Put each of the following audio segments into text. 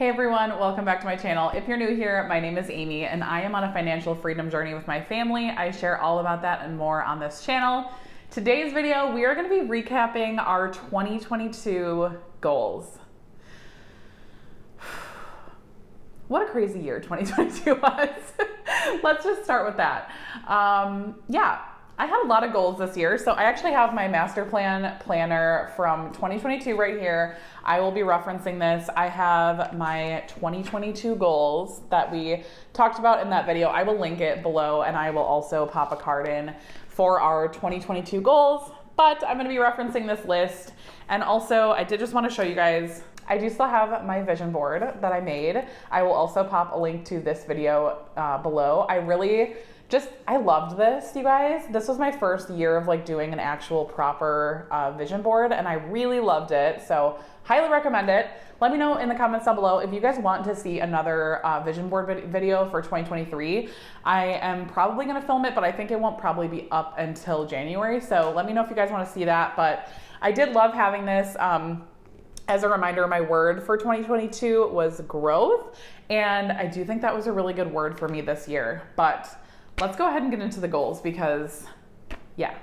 Hey everyone, welcome back to my channel. If you're new here, my name is Amy and I am on a financial freedom journey with my family. I share all about that and more on this channel. Today's video, we are going to be recapping our 2022 goals. What a crazy year 2022 was. Let's just start with that. I had a lot of goals this year, so I actually have my master plan planner from 2022 right here. I will be referencing this. I have my 2022 goals that we talked about in that video. I will link it below, and I will also pop a card in for our 2022 goals, but I'm going to be referencing this list. And also, I did just want to show you guys, I do still have my vision board that I made. I will also pop a link to this video below. I loved this, you guys. This was my first year of like doing an actual proper vision board, and I really loved it. So highly recommend it. Let me know in the comments down below if you guys want to see another vision board video for 2023. I am probably gonna film it, but I think it won't probably be up until January. So let me know if you guys wanna see that. But I did love having this. As a reminder, my word for 2022 was growth. And I do think that was a really good word for me this year. But let's go ahead and get into the goals because, yeah,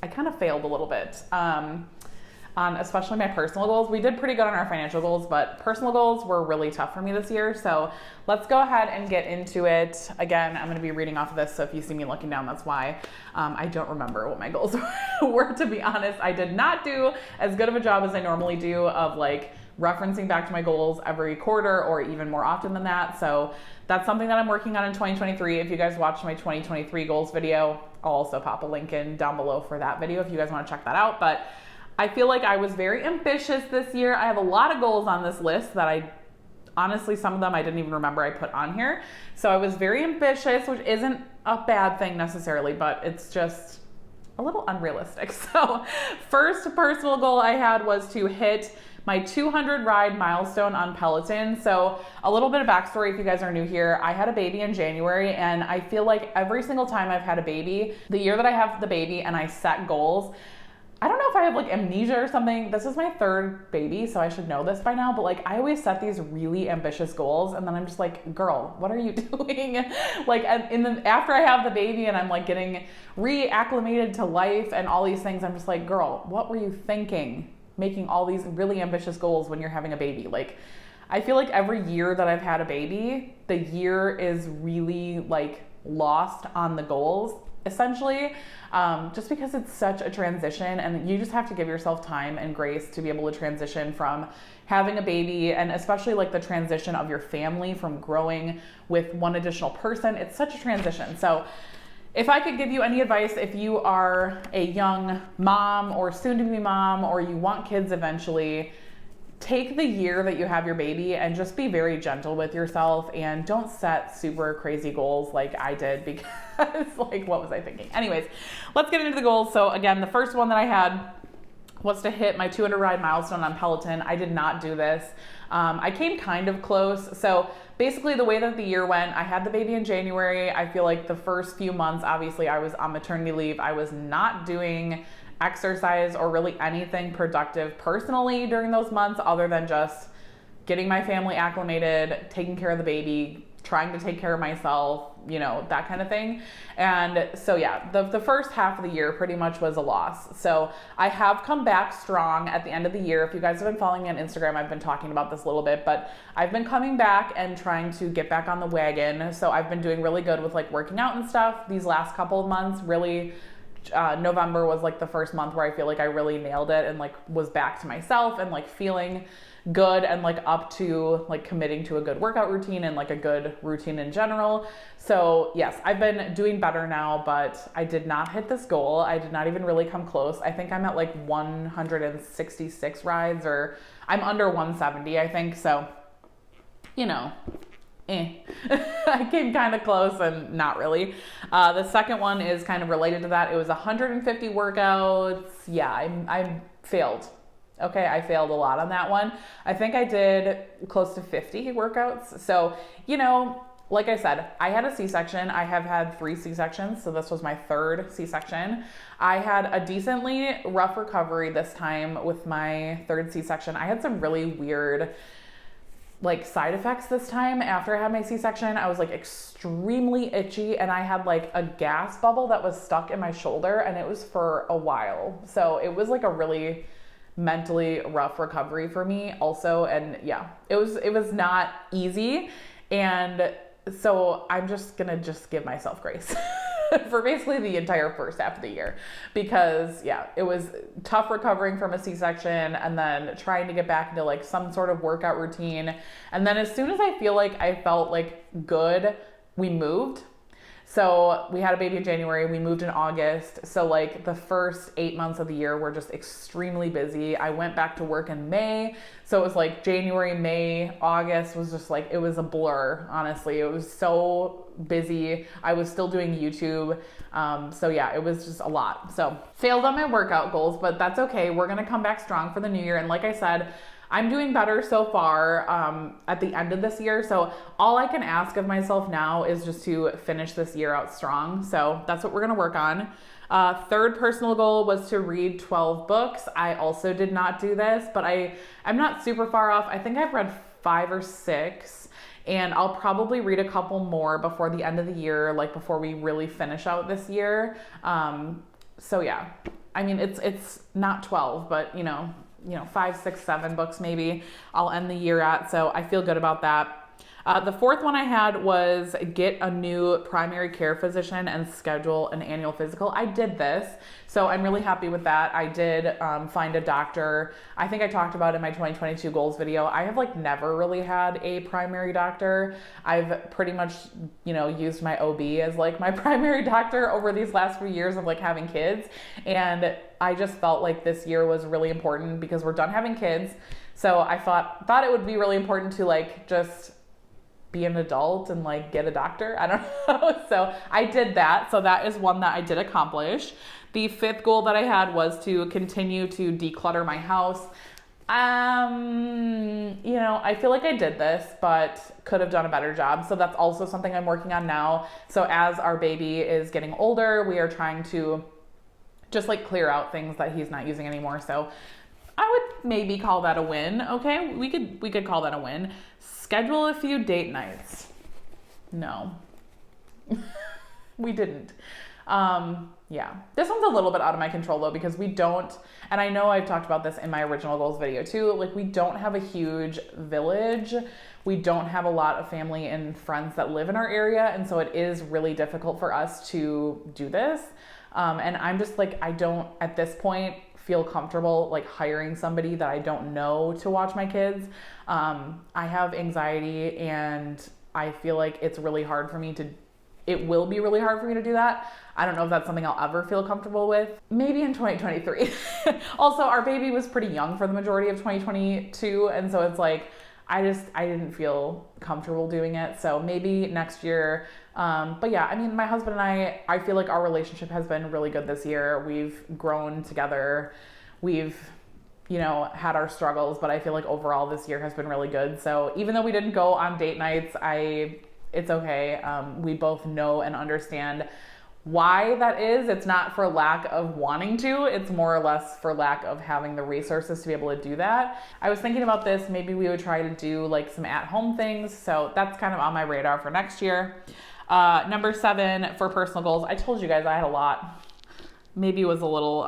I kind of failed a little bit on especially my personal goals. We did pretty good on our financial goals, but personal goals were really tough for me this year. So let's go ahead and get into it. Again, I'm going to be reading off of this, so if you see me looking down, that's why. I don't remember what my goals were, to be honest. I did not do as good of a job as I normally do of like referencing back to my goals every quarter or even more often than that. So that's something that I'm working on in 2023. If you guys watched my 2023 goals video, I'll also pop a link in down below for that video if you guys want to check that out. But I feel like I was very ambitious this year. I have a lot of goals on this list that I honestly, some of them I didn't even remember I put on here. So I was very ambitious, which isn't a bad thing necessarily, but it's just a little unrealistic. So first personal goal I had was to hit my 200 ride milestone on Peloton. So a little bit of backstory if you guys are new here. I had a baby in January, and I feel like every single time I've had a baby, the year that I have the baby and I set goals, I don't know if I have like amnesia or something. This is my third baby, so I should know this by now, but like I always set these really ambitious goals and then I'm just like, girl, what are you doing? Like after I have the baby and I'm like getting reacclimated to life and all these things, I'm just like, girl, what were you thinking? Making all these really ambitious goals when you're having a baby. Like, I feel like every year that I've had a baby, the year is really like lost on the goals, essentially, just because it's such a transition and you just have to give yourself time and grace to be able to transition from having a baby, and especially like the transition of your family from growing with one additional person. It's such a transition. So if I could give you any advice, if you are a young mom or soon to be mom, or you want kids eventually, take the year that you have your baby and just be very gentle with yourself and don't set super crazy goals like I did, because like, what was I thinking? Anyways, let's get into the goals. So again, the first one that I had was to hit my 200 ride milestone on Peloton. I did not do this. I came kind of close. So basically the way that the year went, I had the baby in January. I feel like the first few months, obviously I was on maternity leave. I was not doing exercise or really anything productive personally during those months other than just getting my family acclimated, taking care of the baby, trying to take care of myself, you know, that kind of thing. And so yeah, the first half of the year pretty much was a loss. So I have come back strong at the end of the year. If you guys have been following me on Instagram, I've been talking about this a little bit, but I've been coming back and trying to get back on the wagon. So I've been doing really good with like working out and stuff these last couple of months. Really, November was like the first month where I feel like I really nailed it and like was back to myself and like feeling good and like up to like committing to a good workout routine and like a good routine in general. So yes, I've been doing better now, but I did not hit this goal. I did not even really come close. I think I'm at like 166 rides, or I'm under 170, I think. So, you know, I came kind of close and not really. The second one is kind of related to that. It was 150 workouts. Yeah, I failed. Okay, I failed a lot on that one. I think I did close to 50 workouts. So, you know, like I said, I had a C-section. I have had 3 C-sections, so this was my 3rd C-section. I had a decently rough recovery this time with my 3rd C-section. I had some really weird like side effects this time after I had my C-section. I was like extremely itchy, and I had like a gas bubble that was stuck in my shoulder, and it was for a while. So it was like a really mentally rough recovery for me also. And yeah, it was not easy. And so I'm just gonna give myself grace for basically the entire first half of the year, because yeah, it was tough recovering from a C-section and then trying to get back into like some sort of workout routine. And then as soon as I feel like I felt like good, we moved. So we had a baby in January, we moved in August. So like the first 8 months of the year were just extremely busy. I went back to work in May. So it was like January, May, August was just like, it was a blur, honestly. It was so busy. I was still doing YouTube. So yeah, it was just a lot. So failed on my workout goals, but that's okay. We're gonna come back strong for the new year. And like I said, I'm doing better so far at the end of this year. So all I can ask of myself now is just to finish this year out strong. So that's what we're gonna work on. Third personal goal was to read 12 books. I also did not do this, but I'm not super far off. I think I've read 5 or 6, and I'll probably read a couple more before the end of the year, like before we really finish out this year. So yeah, I mean, it's not 12, but you know, 5, 6, 7 books maybe I'll end the year at. So I feel good about that. The fourth one I had was get a new primary care physician and schedule an annual physical. I did this, so I'm really happy with that. I did find a doctor. I think I talked about in my 2022 goals video, I have like never really had a primary doctor. I've pretty much, used my OB as like my primary doctor over these last few years of like having kids. And I just felt like this year was really important because we're done having kids. So I thought it would be really important to like just be an adult and like get a doctor. I don't know. So I did that. So that is one that I did accomplish. The fifth goal that I had was to continue to declutter my house. I feel like I did this, but could have done a better job. So that's also something I'm working on now. So as our baby is getting older, we are trying to just like clear out things that he's not using anymore. So I would maybe call that a win. Okay. We could call that a win. Schedule a few date nights. No, we didn't. Yeah, this one's a little bit out of my control though, because we don't, and I know I've talked about this in my original goals video too, like we don't have a huge village. We don't have a lot of family and friends that live in our area. And so it is really difficult for us to do this. And I'm just like, I don't at this point feel comfortable like hiring somebody that I don't know to watch my kids. I have anxiety, and I feel like it will be really hard for me to do that. I don't know if that's something I'll ever feel comfortable with. Maybe in 2023. Also, our baby was pretty young for the majority of 2022. And so it's like, I didn't feel comfortable doing it. So maybe next year. But yeah, I mean, my husband and I feel like our relationship has been really good this year. We've grown together. We've, had our struggles, but I feel like overall this year has been really good. So even though we didn't go on date nights, it's okay. We both know and understand why that is. It's not for lack of wanting to, it's more or less for lack of having the resources to be able to do that. I was thinking about this, maybe we would try to do like some at-home things. So that's kind of on my radar for next year. Number 7 for personal goals. I told you guys I had a lot. Maybe it was a little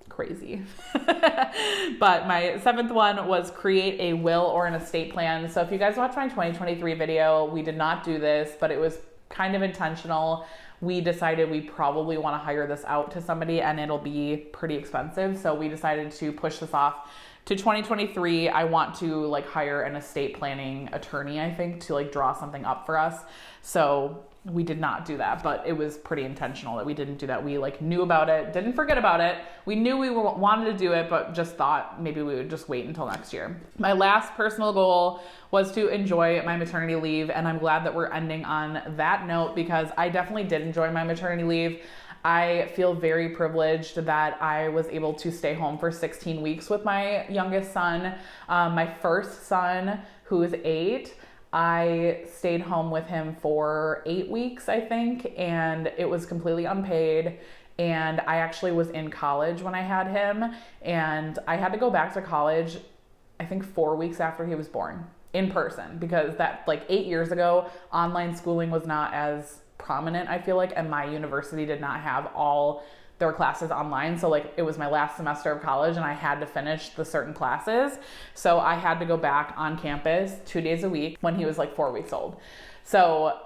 crazy. But my 7th one was create a will or an estate plan. So if you guys watched my 2023 video, we did not do this, but it was kind of intentional. We decided we probably want to hire this out to somebody, and it'll be pretty expensive. So we decided to push this off to 2023. I want to like hire an estate planning attorney, I think, to like draw something up for us. So we did not do that, but it was pretty intentional that we didn't do that. We like knew about it, didn't forget about it. We knew we wanted to do it, but just thought maybe we would just wait until next year. My last personal goal was to enjoy my maternity leave. And I'm glad that we're ending on that note, because I definitely did enjoy my maternity leave. I feel very privileged that I was able to stay home for 16 weeks with my youngest son. My first son, who is 8, I stayed home with him for 8 weeks, I think, and it was completely unpaid. And I actually was in college when I had him, and I had to go back to college, I think 4 weeks after he was born. in person, because that like 8 years ago, online schooling was not as prominent, I feel like, and my university did not have all their classes online. So like it was my last semester of college and I had to finish the certain classes. So I had to go back on campus 2 days a week when he was like 4 weeks old. So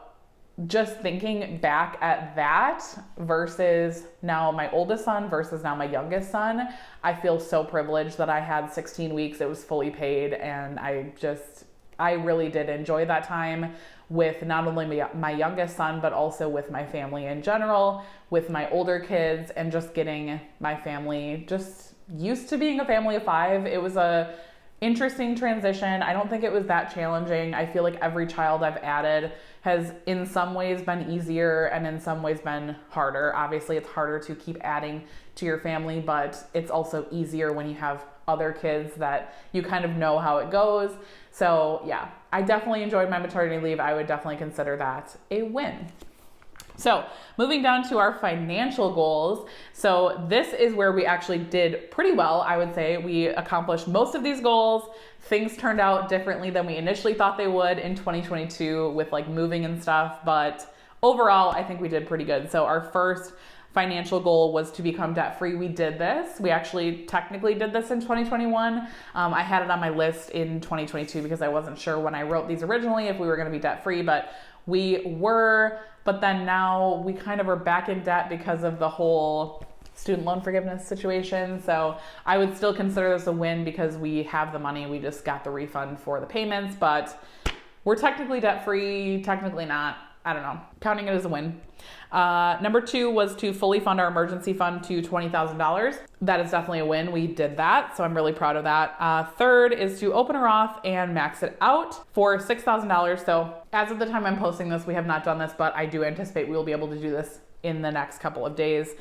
just thinking back at that versus now my oldest son versus now my youngest son, I feel so privileged that I had 16 weeks. It was fully paid, and I really did enjoy that time with not only my youngest son, but also with my family in general, with my older kids, and just getting my family just used to being a family of 5. It was a interesting transition. I don't think it was that challenging. I feel like every child I've added has in some ways been easier and in some ways been harder. Obviously, it's harder to keep adding to your family, but it's also easier when you have other kids that you kind of know how it goes. So yeah, I definitely enjoyed my maternity leave. I would definitely consider that a win. So moving down to our financial goals. So this is where we actually did pretty well. I would say we accomplished most of these goals. Things turned out differently than we initially thought they would in 2022 with like moving and stuff. But overall, I think we did pretty good. So our first financial goal was to become debt free. We did this. We actually technically did this in 2021. I had it on my list in 2022 because I wasn't sure when I wrote these originally if we were going to be debt free, but we were. But then now we kind of are back in debt because of the whole student loan forgiveness situation. So I would still consider this a win because we have the money. We just got the refund for the payments, but we're technically debt free, technically not. I don't know, counting it as a win. Number 2 was to fully fund our emergency fund to $20,000. That is definitely a win. We did that, so I'm really proud of that. Third is to open a Roth and max it out for $6,000. So as of the time I'm posting this, we have not done this, but I do anticipate we will be able to do this in the next couple of days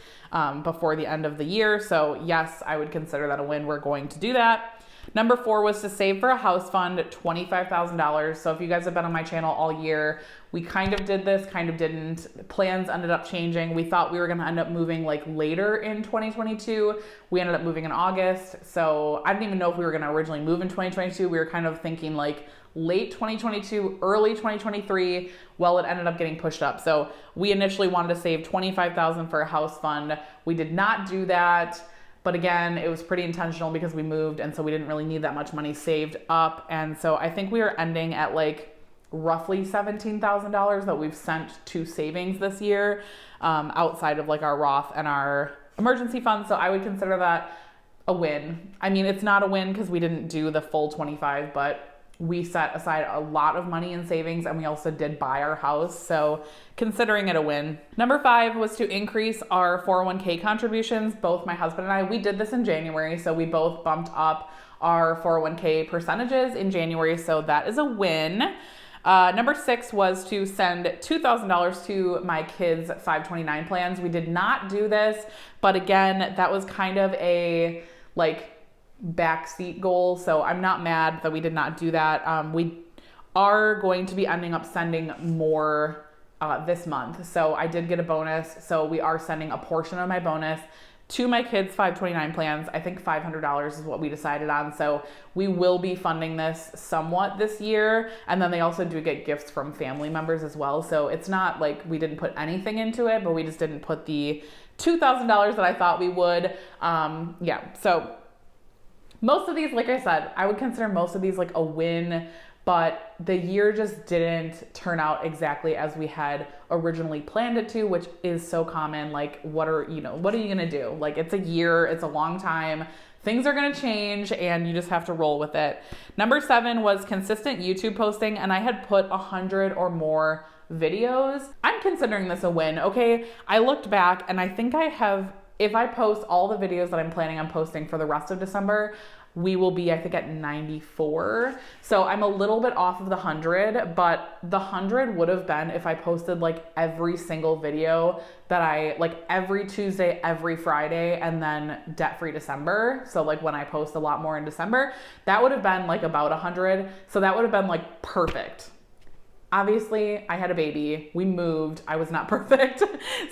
before the end of the year. So yes, I would consider that a win. We're going to do that. Number 4 was to save for a house fund, $25,000. So if you guys have been on my channel all year, we kind of did this, kind of didn't. Plans ended up changing. We thought we were going to end up moving like later in 2022. We ended up moving in August. So I didn't even know if we were going to originally move in 2022. We were kind of thinking like late 2022, early 2023. Well, it ended up getting pushed up. So we initially wanted to save $25,000 for a house fund. We did not do that. But again, it was pretty intentional because we moved, and so we didn't really need that much money saved up. And so I think we are ending at like roughly $17,000 that we've sent to savings this year, outside of like our Roth and our emergency fund. So I would consider that a win. I mean, it's not a win because we didn't do the full 25, but we set aside a lot of money in savings, and we also did buy our house. So considering it a win. Number 5 was to increase our 401k contributions. Both my husband and I, we did this in January. So we both bumped up our 401k percentages in January. So that is a win. Number 6 was to send $2,000 to my kids' 529 plans. We did not do this, but again, that was kind of a like backseat goal. So I'm not mad that we did not do that. We are going to be ending up sending more this month. So I did get a bonus. So we are sending a portion of my bonus to my kids' 529 plans. I think $500 is what we decided on. So we will be funding this somewhat this year. And then they also do get gifts from family members as well. So it's not like we didn't put anything into it, but we just didn't put the $2,000 that I thought we would. So most of these, like I said, I would consider most of these like a win, but the year just didn't turn out exactly as we had originally planned it to, which is so common. Like, what are you gonna do? Like, it's a year, it's a long time. Things are gonna change and you just have to roll with it. Number 7 was consistent YouTube posting, and I had put 100 or more videos. I'm considering this a win, okay? I looked back and I think I have, if I post all the videos that I'm planning on posting for the rest of December, we will be, I think, at 94. So I'm a little bit off of the 100, but the 100 would have been if I posted like every single video that I, like every Tuesday, every Friday, and then debt-free December. So like when I post a lot more in December, that would have been like about 100. So that would have been like perfect. Obviously, I had a baby, we moved, I was not perfect.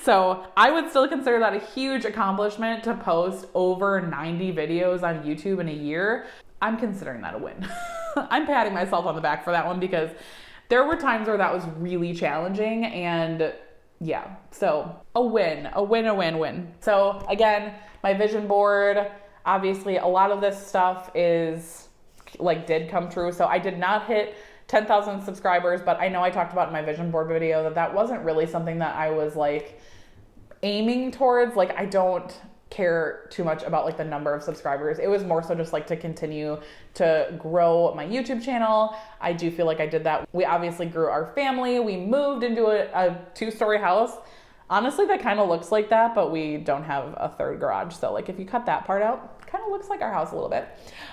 So I would still consider that a huge accomplishment to post over 90 videos on YouTube in a year. I'm considering that a win. I'm patting myself on the back for that one because there were times where that was really challenging, and yeah, so a win. So again, my vision board, obviously a lot of this stuff is like did come true. So I did not hit 10,000 subscribers, but I know I talked about in my vision board video that that wasn't really something that I was like aiming towards. Like I don't care too much about like the number of subscribers. It was more so just like to continue to grow my YouTube channel. I do feel like I did that. We obviously grew our family. We moved into a 2-story house. Honestly, that kind of looks like that, but we don't have a 3rd garage. So like if you cut that part out, kind of looks like our house a little bit.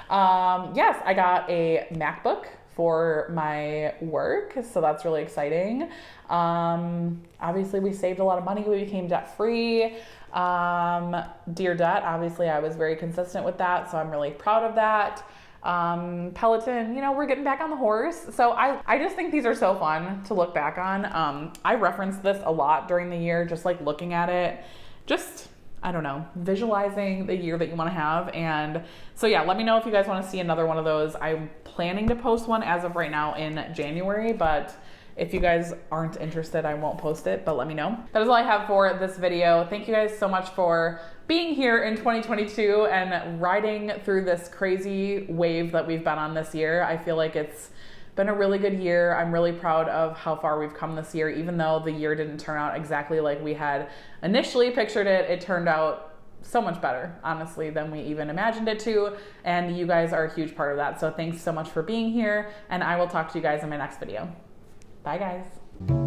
Yes, I got a MacBook for my work, so that's really exciting. Obviously we saved a lot of money. We became debt free. Dear Debt, obviously I was very consistent with that, so I'm really proud of that. Peloton, you know, we're getting back on the horse. So I just think these are so fun to look back on. I referenced this a lot during the year, just like looking at it, just, I don't know, visualizing the year that you want to have. And so yeah, let me know if you guys want to see another one of those. I'm planning to post one as of right now in January, but if you guys aren't interested, I won't post it, but let me know. That is all I have for this video. Thank you guys so much for being here in 2022 and riding through this crazy wave that we've been on this year. I feel like it's been a really good year. I'm really proud of how far we've come this year. Even though the year didn't turn out exactly like we had initially pictured it, it turned out so much better, honestly, than we even imagined it to. And you guys are a huge part of that. So thanks so much for being here, and I will talk to you guys in my next video. Bye, guys.